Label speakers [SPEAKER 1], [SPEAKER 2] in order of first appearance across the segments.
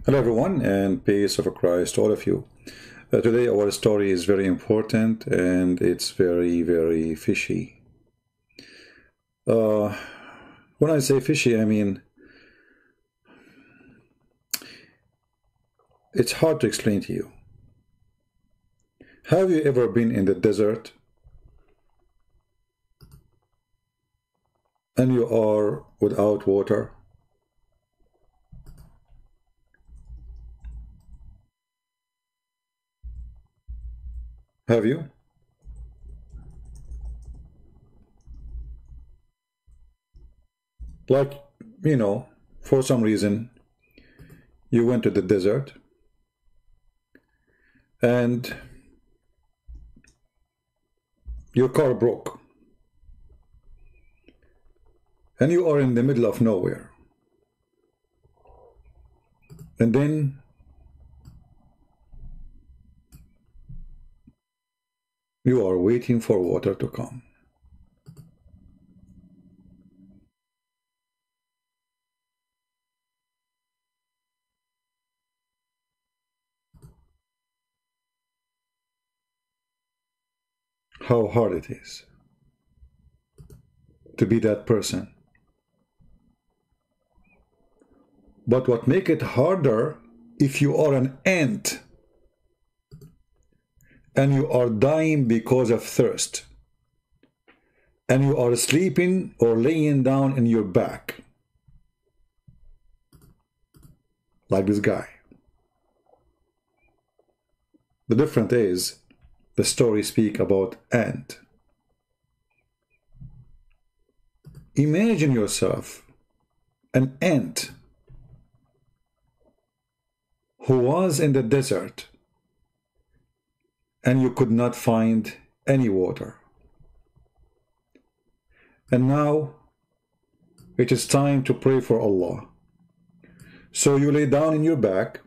[SPEAKER 1] Hello everyone, and peace of Christ to all of you. Today our story is very important and it's very fishy. When I say fishy, I mean it's hard to explain to you. Have you ever been in the desert and you are without water? Have you? Like, for some reason, you went to the desert and your car broke and you are in the middle of nowhere. And then you are waiting for water to come. How hard it is to be that person. But what makes it harder, if you are an ant and you are dying because of thirst and you are sleeping or laying down in your back like this guy. The difference is the story speaks about ant. Imagine yourself an ant who was in the desert and you could not find any water. And now it is time to pray for Allah. So you lay down in your back,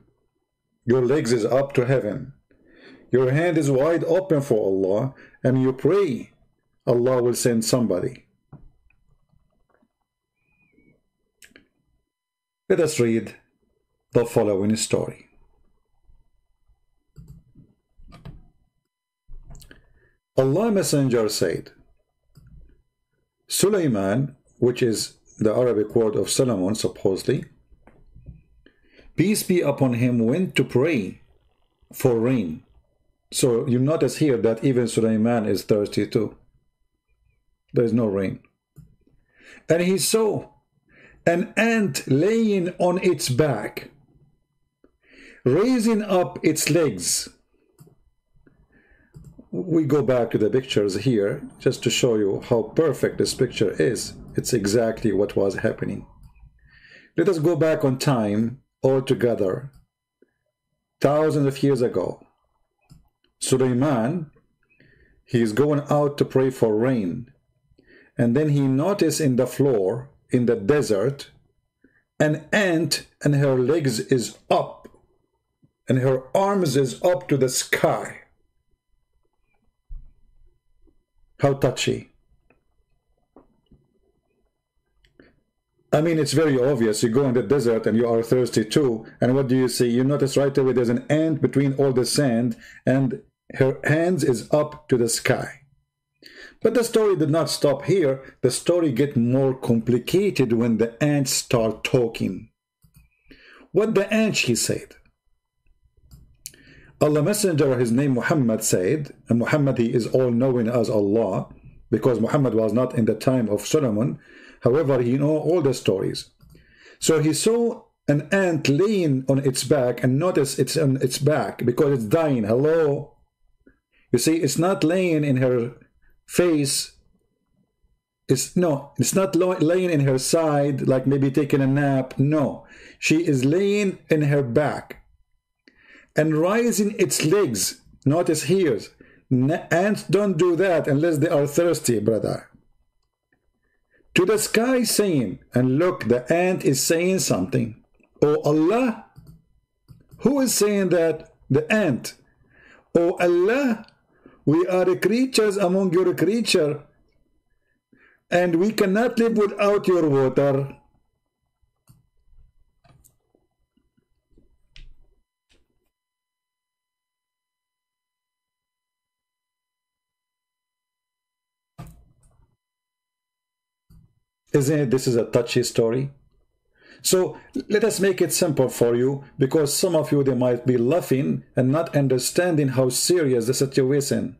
[SPEAKER 1] your legs is up to heaven, your hand is wide open for Allah, and you pray Allah will send somebody. Let us read the following story. Allah Messenger said, Sulaiman, which is the Arabic word of Solomon supposedly, peace be upon him, went to pray for rain. So you notice here that even Sulaiman is thirsty too. There is no rain. And he saw an ant laying on its back, raising up its legs. We go back to the pictures here just to show you how perfect this picture is. It's exactly what was happening. Let us go back on time all together. Thousands of years ago, Sulaiman, he is going out to pray for rain. And then he noticed in the floor, in the desert, an ant, and her legs is up and her arms is up to the sky. How touchy. I mean, it's very obvious. You go in the desert and you are thirsty too, and what do you see? You notice right away there's an ant between all the sand and her hands is up to the sky. But the story did not stop here. The story gets more complicated when the ants start talking. What the ant, she said. Allah Messenger, his name Muhammad, said, and Muhammad, he is all-knowing as Allah, because Muhammad was not in the time of Solomon. However, he know all the stories. So he saw an ant laying on its back, and notice it's on its back because it's dying. Hello? You see, it's not laying in her face. It's not laying in her side, like maybe taking a nap. No, she is laying in her back and raising its legs. Notice here, ants don't do that unless they are thirsty, brother. To the sky saying, and look, the ant is saying something. Oh Allah, who is saying that? The ant. Oh Allah, we are creatures among your creature, and we cannot live without your water. Isn't it this is a touchy story? So let us make it simple for you, because some of you, they might be laughing and not understanding how serious the situation.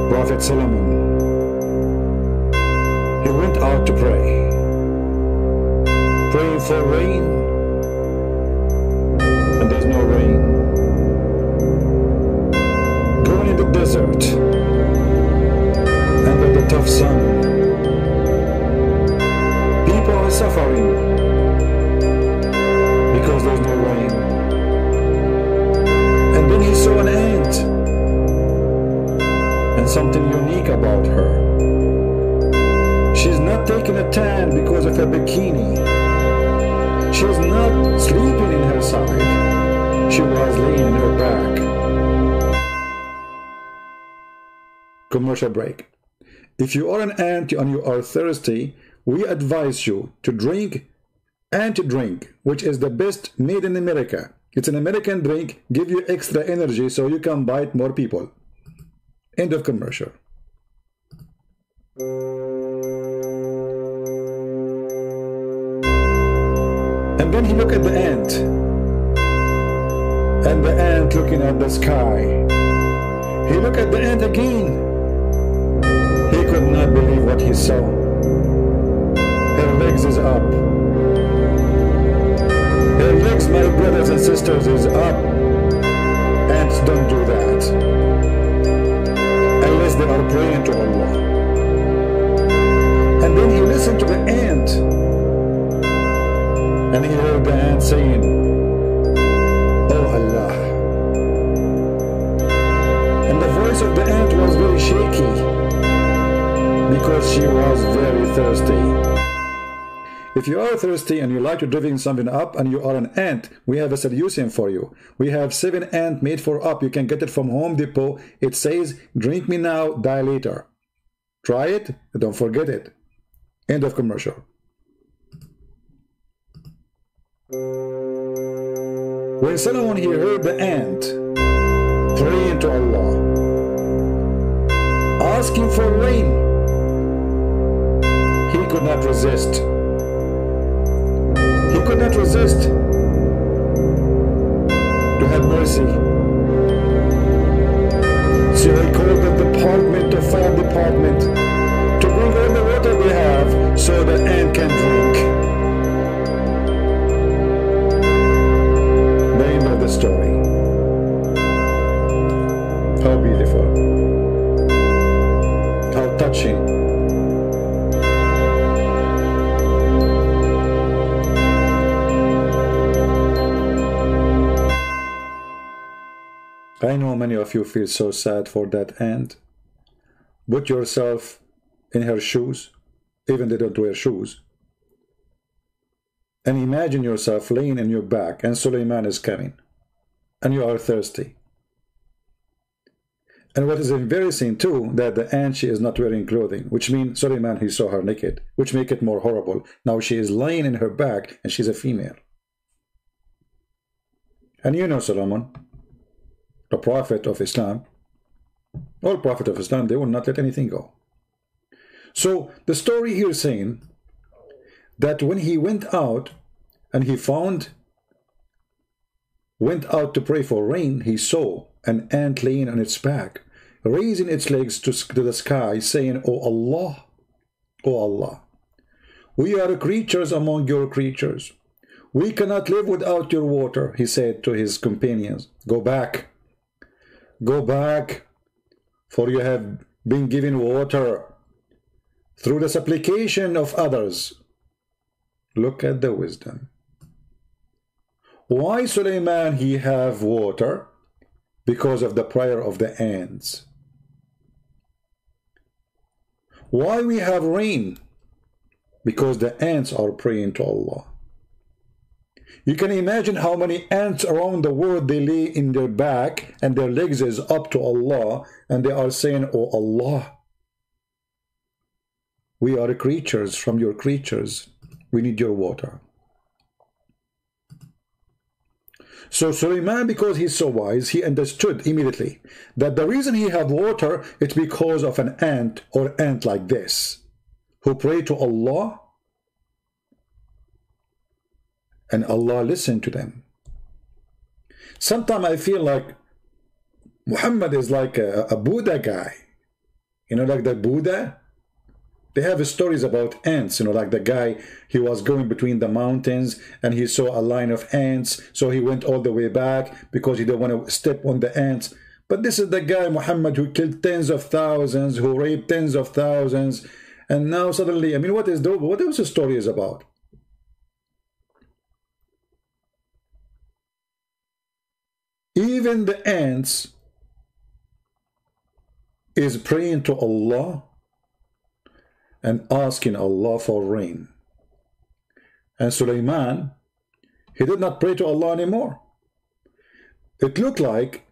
[SPEAKER 1] Prophet Solomon, he went out to pray, praying for rain, and there's no rain. Going in the desert, under the tough sun, people are suffering because there's no rain. And then he saw an ant, and something unique about her. She's not taking a tan because of a bikini. She's not sleeping in her side. She was laying in her back. Commercial break. If you are an ant and you are thirsty, we advise you to drink ant drink, which is the best made in America. It's an American drink, give you extra energy so you can bite more people. End of commercial. And then he looked at the ant, and the ant looking at the sky. He looked at the ant again. He could not believe what he saw. Her legs is up. Her legs, my brothers and sisters, is up. Ants don't do that unless they are praying to Allah. And then he listened to the ant, and he heard the ant saying, "Oh Allah." And the voice of the ant was very shaky because she was very thirsty. If you are thirsty and you like to drink something up and you are an ant, we have a solution for you. We have 7 ant made for up. You can get it from Home Depot. It says, "Drink me now, die later." Try it, don't forget it. End of commercial. When Solomon, he heard the ant praying to Allah, asking for rain, he could not resist. He could not resist to have mercy. So he called the department, the fire department, to bring all the water we have so the ant can drink. The end of the story. How beautiful. How touching. I know many of you feel so sad for that ant. Put yourself in her shoes, even they don't wear shoes. And imagine yourself laying in your back and Suleiman is coming. And you are thirsty. And what is embarrassing too, that the ant, she is not wearing clothing, which means Suleiman, he saw her naked, which make it more horrible. Now she is lying in her back and she's a female. And you know Solomon, the prophet of Islam, all prophet of Islam, they will not let anything go. So the story here is saying that when he went out and he went out to pray for rain, he saw an ant laying on its back, raising its legs to the sky, saying, "Oh Allah, oh Allah, we are creatures among your creatures. We cannot live without your water," he said to his companions. Go back, for you have been given water through the supplication of others. Look at the wisdom. Why Suleiman he have water? Because of the prayer of the ants. Why we have rain? Because the ants are praying to Allah. You can imagine how many ants around the world, they lay in their back and their legs is up to Allah and they are saying, "Oh Allah, we are creatures from your creatures. We need your water." So Suleiman, because he's so wise, he understood immediately that the reason he have water is because of an ant or ant like this, who pray to Allah, and Allah listened to them. Sometimes I feel like Muhammad is like a Buddha guy. You know, like the Buddha. They have stories about ants, you know, like the guy, he was going between the mountains and he saw a line of ants, so he went all the way back because he didn't want to step on the ants. But this is the guy, Muhammad, who killed tens of thousands, who raped tens of thousands, and now suddenly, I mean, what else the story is about? Even the ants is praying to Allah and asking Allah for rain. And Suleiman, he did not pray to Allah anymore. It looked like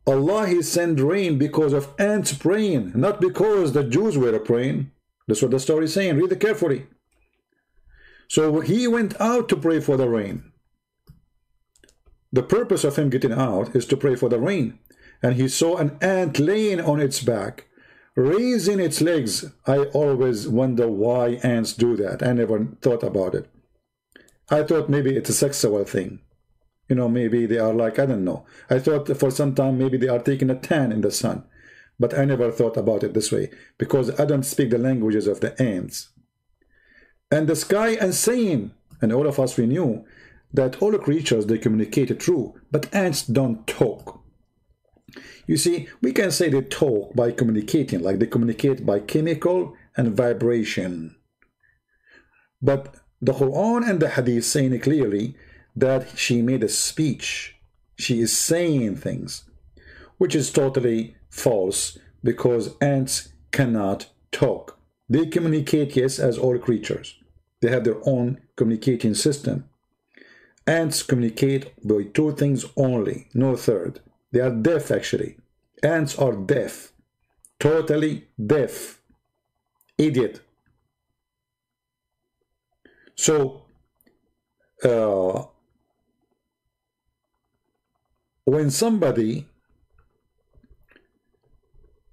[SPEAKER 1] Allah, he sent rain because of ants praying, not because the Jews were praying. That's what the story is saying. Read it carefully. So he went out to pray for the rain. The purpose of him getting out is to pray for the rain. And he saw an ant laying on its back, raising its legs. I always wonder why ants do that. I never thought about it. I thought maybe it's a sexual thing. You know, maybe they are like, I don't know. I thought for some time maybe they are taking a tan in the sun. But I never thought about it this way, because I don't speak the languages of the ants. And the sky and saying, and all of us, we knew that all creatures, they communicate true, but ants don't talk. You see, we can say they talk by communicating, like they communicate by chemical and vibration. But the Quran and the Hadith saying clearly that she made a speech. She is saying things, which is totally false, because ants cannot talk. They communicate, yes, as all creatures. They have their own communicating system. Ants communicate by two things only, no third. They are deaf, actually. Ants are deaf. Totally deaf. Idiot. So, when somebody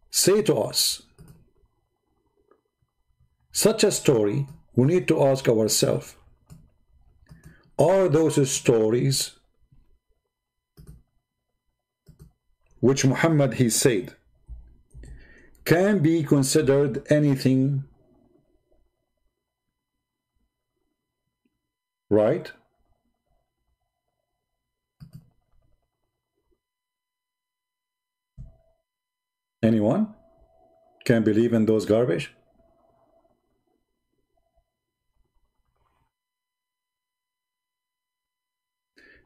[SPEAKER 1] say to us such a story, we need to ask ourselves, are those stories which Muhammad he said can be considered anything right? Anyone can believe in those garbage?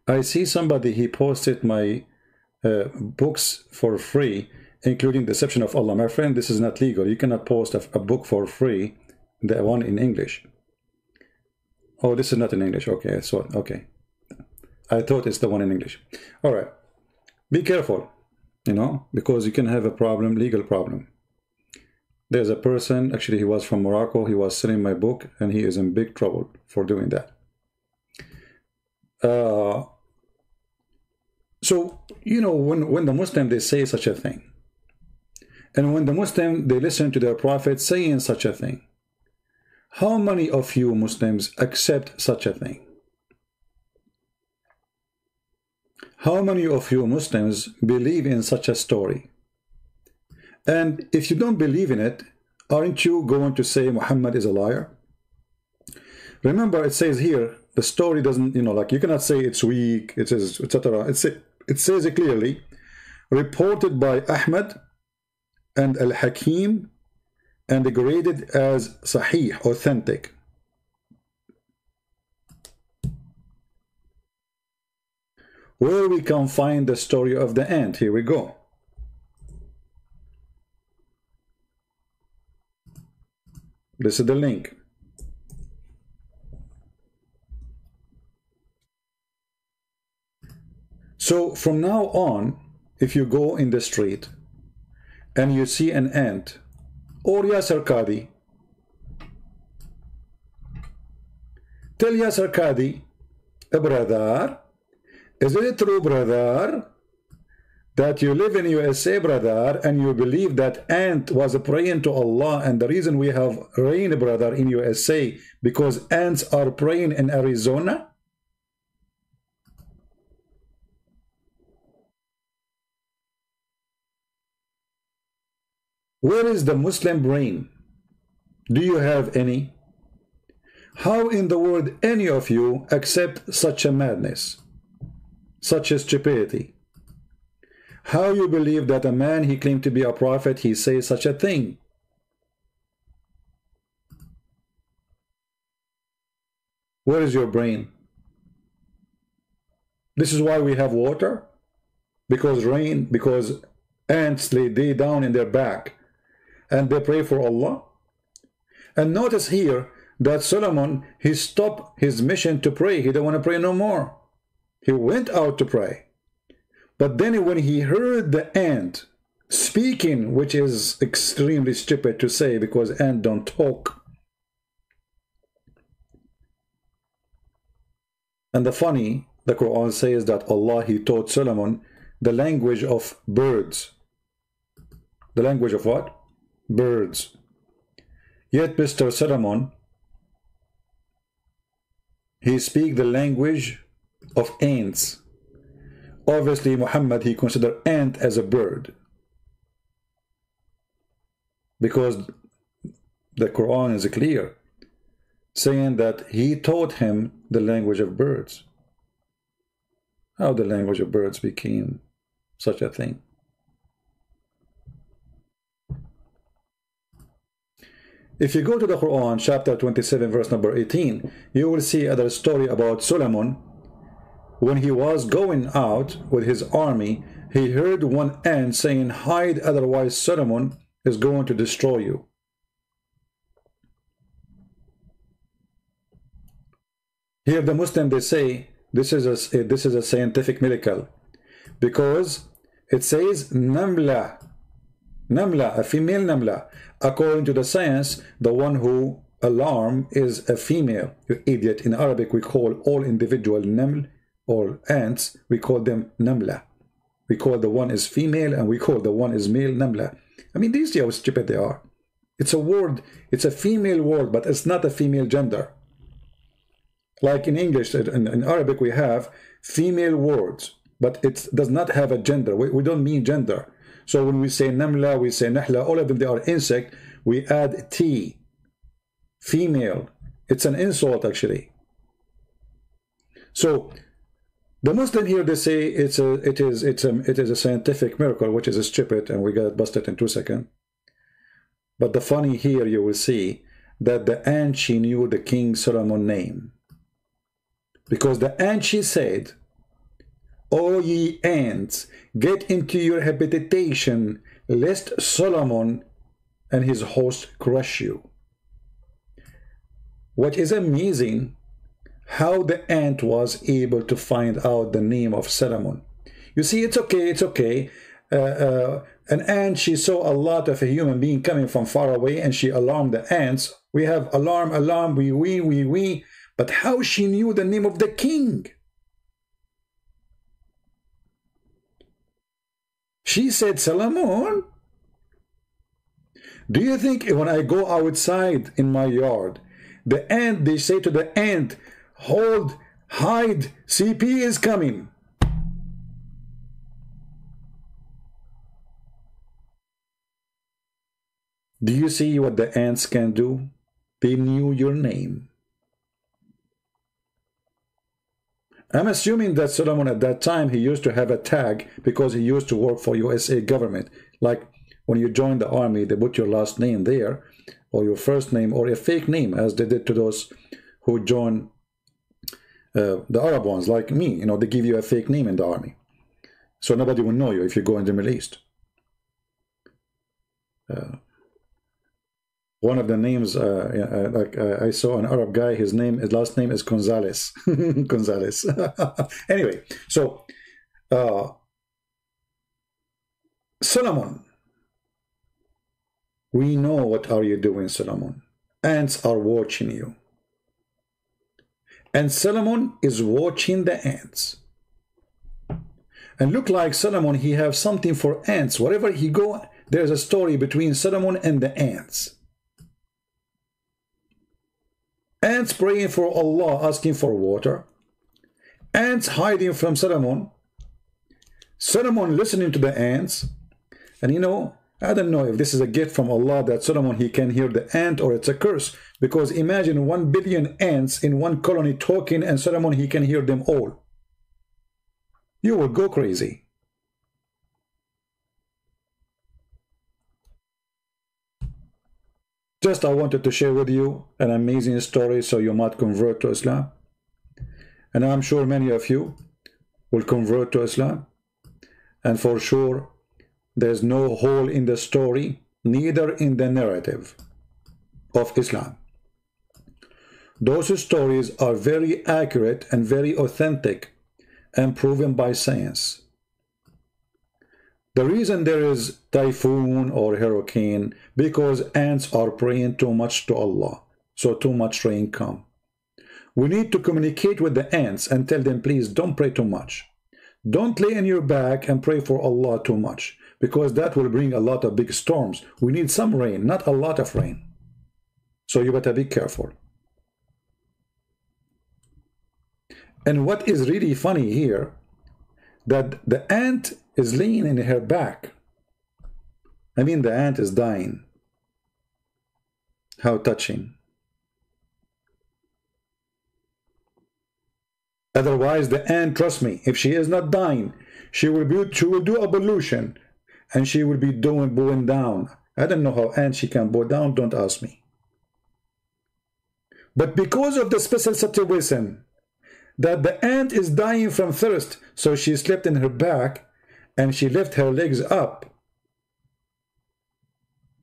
[SPEAKER 1] I see somebody, he posted my books for free, including Deception of Allah. My friend, this is not legal. You cannot post a book for free, the one in English. Oh, this is not in English. Okay, so okay. I thought it's the one in English. All right. Be careful, you know, because you can have a problem, legal problem. There's a person, actually he was from Morocco, he was selling my book, and he is in big trouble for doing that. So, you know, when the Muslim, they say such a thing, and when the Muslim, they listen to their prophet saying such a thing, how many of you Muslims accept such a thing? How many of you Muslims believe in such a story? And if you don't believe in it, aren't you going to say Muhammad is a liar? Remember, it says here, the story doesn't, you know, like you cannot say it's weak, it says, etc. It says it clearly, reported by Ahmad and Al-Hakim, and graded as Sahih, authentic. Where we can find the story of the ant, here we go. This is the link. So from now on, if you go in the street and you see an ant, or Yasser Qadi, tell Yasser Qadi, brother, Isn't it true, brother, that you live in USA, brother, and you believe that ant was praying to Allah, and the reason we have rain, brother, in USA, because ants are praying in Arizona? Where is the Muslim brain? Do you have any? How in the world any of you accept such a madness, such a stupidity? How you believe that a man, he claimed to be a prophet, he says such a thing? Where is your brain? This is why we have water, because rain, because ants lay down in their back and they pray for Allah. And notice here that Solomon, he stopped his mission to pray. He didn't want to pray no more. He went out to pray. But then when he heard the ant speaking, which is extremely stupid to say because ants don't talk. And the Quran says that Allah, he taught Solomon the language of birds. The language of what? Birds. Yet Mr. Solomon, he speaks the language of ants. Obviously, Muhammad, he considered ant as a bird, because the Quran is clear, saying that he taught him the language of birds. How the language of birds became such a thing? If you go to the Quran, chapter 27, verse number 18, you will see another story about Solomon. When he was going out with his army, he heard one ant saying, "Hide, otherwise Solomon is going to destroy you." Here the Muslim, they say this is a scientific miracle, because it says namla, a female namla. According to the science, the one who alarm is a female. You idiot! In Arabic, we call all individual naml or ants, we call them namla. We call the one is female and we call the one is male namla. I mean, do you see how stupid they are? It's a word, it's a female word, but it's not a female gender. Like in English, in Arabic, we have female words, but it does not have a gender. We don't mean gender. So when we say namla, we say nahla, all of them, they are insect. We add T, female. It's an insult, actually. So the Muslim here, they say it is a scientific miracle, which is stupid, and we got busted in 2 seconds. But the funny here, you will see that the ant, she knew the King Solomon name, because the ant, she said, "O ye ants, get into your habitation, lest Solomon and his host crush you." What is amazing, how the ant was able to find out the name of Solomon. You see, it's okay. An ant, she saw a lot of a human being coming from far away, and she alarmed the ants. We have alarm, we. But how she knew the name of the king? She said, "Solomon." Do you think when I go outside in my yard, the ant, they say to the ant, "Hold, hide, CP is coming"? Do you see what the ants can do? They knew your name. I'm assuming that Solomon at that time, he used to have a tag because he used to work for USA government. Like when you join the army, they put your last name there, or your first name, or a fake name, as they did to those who joined the Arab ones, like me. You know, they give you a fake name in the army, so nobody will know you if you go in the Middle East. One of the names, I saw an Arab guy, his last name is Gonzalez. Gonzalez. Anyway, so Solomon, we know what are you doing, Solomon. Ants are watching you. And Solomon is watching the ants. And look like Solomon, he have something for ants. Wherever he go, there's a story between Solomon and the ants. Ants praying for Allah, asking for water. Ants hiding from Solomon. Solomon listening to the ants. And you know, I don't know if this is a gift from Allah that Solomon, he can hear the ant, or it's a curse. Because imagine 1 billion ants in one colony talking, and Solomon, he can hear them all. You will go crazy. Just I wanted to share with you an amazing story so you might convert to Islam. And I'm sure many of you will convert to Islam. And for sure, there's no hole in the story, neither in the narrative of Islam. Those stories are very accurate and very authentic and proven by science. The reason there is typhoon or hurricane, because ants are praying too much to Allah, so too much rain come. We need to communicate with the ants and tell them, please don't pray too much. Don't lay on your back and pray for Allah too much, because that will bring a lot of big storms. We need some rain, not a lot of rain. So you better be careful. And what is really funny here, that the ant is laying in her back. I mean, the ant is dying. How touching. Otherwise, the ant, trust me, if she is not dying, she will do evolution, and she will be bowing down. I don't know how ants she can bow down, don't ask me. But because of the special situation, that the ant is dying from thirst, so she slept in her back, and she left her legs up,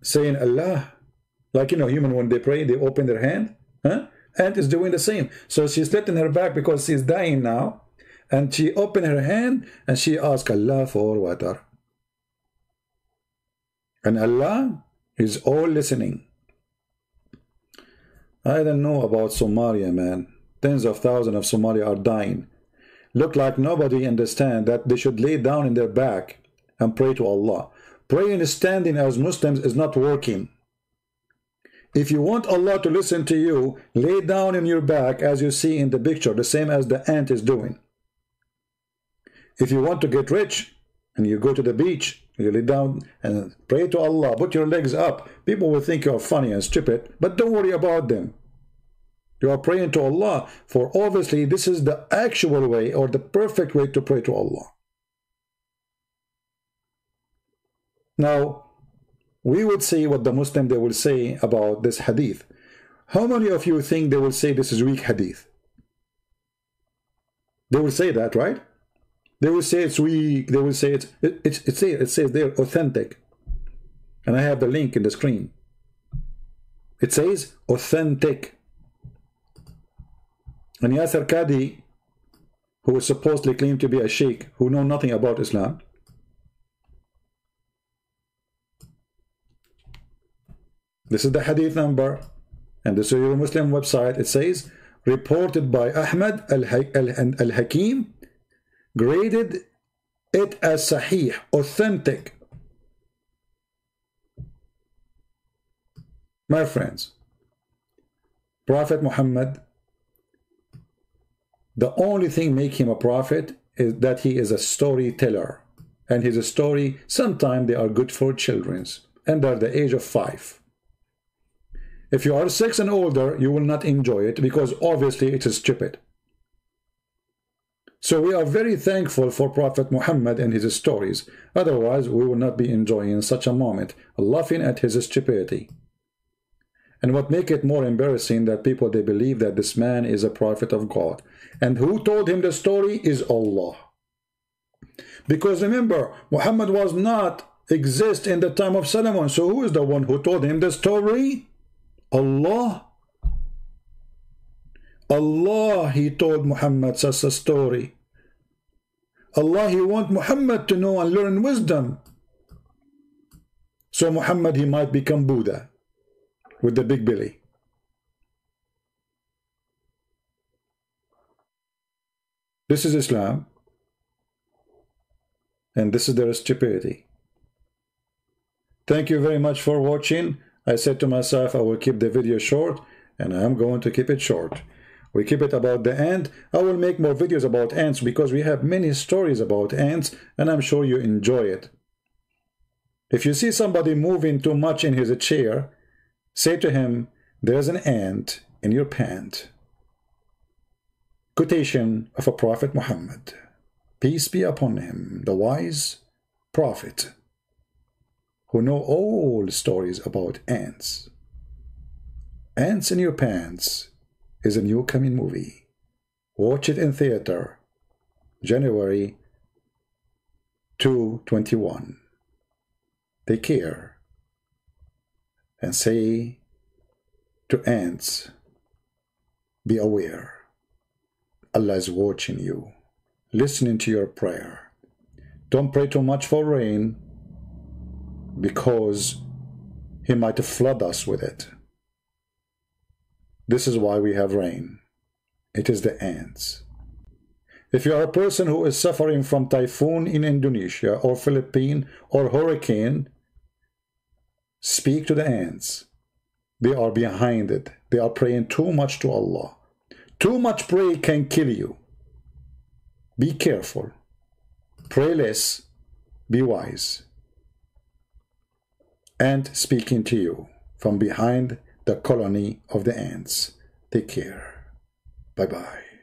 [SPEAKER 1] saying Allah. Like, you know, human, when they pray, they open their hand. Huh? Ant is doing the same. So she slept in her back because she's dying now, and she opened her hand, and she asked Allah for water. And Allah is all listening. I don't know about Somalia, man. Tens of thousands of Somalia are dying. Look like nobody understands that they should lay down in their back and pray to Allah. Praying standing as Muslims is not working. If you want Allah to listen to you, lay down in your back as you see in the picture, the same as the ant is doing. If you want to get rich and you go to the beach, you lay down and pray to Allah, put your legs up. People will think you're funny and stupid, but don't worry about them. You are praying to Allah, for obviously this is the actual way or the perfect way to pray to Allah. Now, we would see what the Muslim they will say about this hadith. How many of you think they will say this is weak hadith? They will say that, right? They will say it's weak. They will say it says they're authentic. And I have the link in the screen. It says authentic. And Yasser Qadi, who is supposedly claimed to be a sheikh, who know nothing about Islam, this is the hadith number, and this is your Muslim website. It says, reported by Ahmad al-Hakim, graded it as sahih, authentic. My friends, Prophet Muhammad, the only thing make him a prophet is that he is a storyteller. And his story, sometimes they are good for children under the age of 5. If you are 6 and older, you will not enjoy it because obviously it is stupid. So we are very thankful for Prophet Muhammad and his stories. Otherwise, we will not be enjoying such a moment, laughing at his stupidity. And what make it more embarrassing that people, they believe that this man is a prophet of God. And who told him the story is Allah. Because remember, Muhammad was not exist in the time of Solomon. So who is the one who told him the story? Allah. Allah, he told Muhammad such a story. Allah, he want Muhammad to know and learn wisdom. So Muhammad, he might become Buddha with the big belly. This is Islam. And this is their stupidity. Thank you very much for watching. I said to myself I will keep the video short, and I am going to keep it short. We keep it about the ant. I will make more videos about ants because we have many stories about ants, and I'm sure you enjoy it. If you see somebody moving too much in his chair, say to him, there's an ant in your pant. Quotation of a Prophet Muhammad, peace be upon him, the wise prophet, who know all stories about ants. Ants in Your Pants is a new coming movie. Watch it in theater, January 2021. Take care and say to ants, be aware. Allah is watching you, listening to your prayer. Don't pray too much for rain because He might flood us with it. This is why we have rain. It is the ants. If you are a person who is suffering from typhoon in Indonesia or Philippines or hurricane, speak to the ants. They are behind it. They are praying too much to Allah. Too much prayer can kill you. Be careful. Pray less. Be wise. Ant speaking to you from behind the colony of the ants. Take care. Bye-bye.